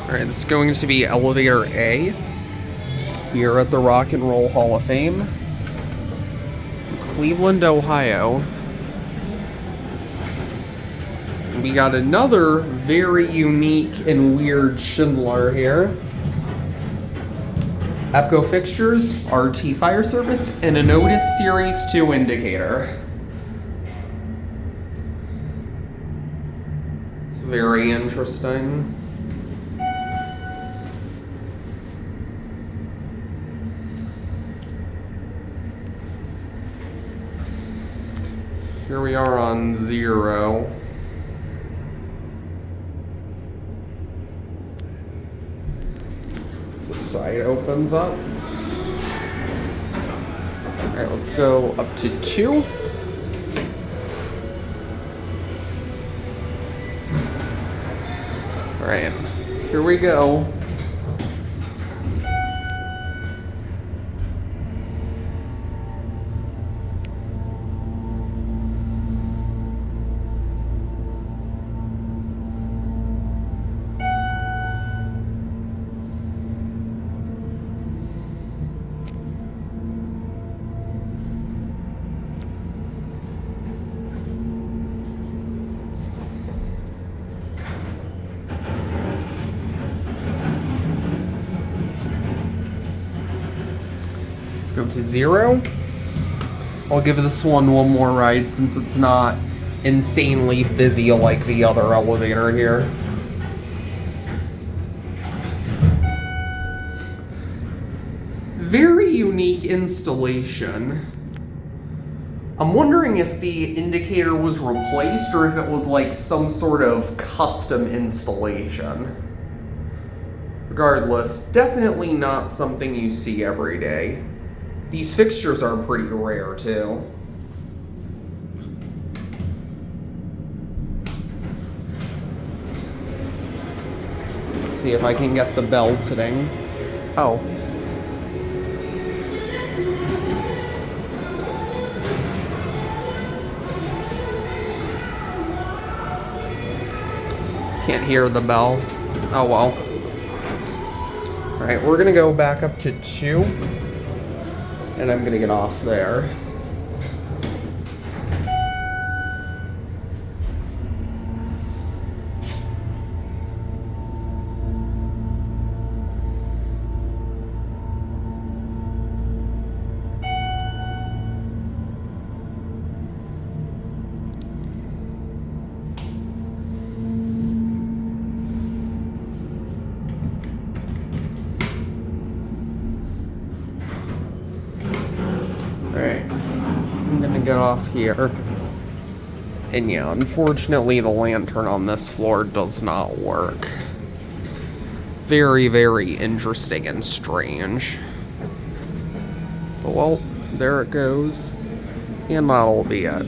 Alright, this is going to be elevator A here at the Rock and Roll Hall of Fame, Cleveland, Ohio. We got another very unique and weird Schindler here. EPCO Fixtures, RT Fire Service, and an Otis Series 2 indicator. It's very interesting. Here we are on 0. The side opens up. Alright, let's go up to 2. Alright, here we go. Go to 0. I'll give this one more ride since it's not insanely busy like the other elevator here. Very unique installation. I'm wondering if the indicator was replaced or if it was like some sort of custom installation. Regardless, definitely not something you see every day. These fixtures are pretty rare, too. Let's see if I can get the bell to ding. Oh. Can't hear the bell. Oh well. Alright, we're gonna go back up to 2. And I'm gonna get off there. Alright, I'm gonna get off here. And yeah, unfortunately the lantern on this floor does not work. Very, very interesting and strange. But well, there it goes. And that'll be it.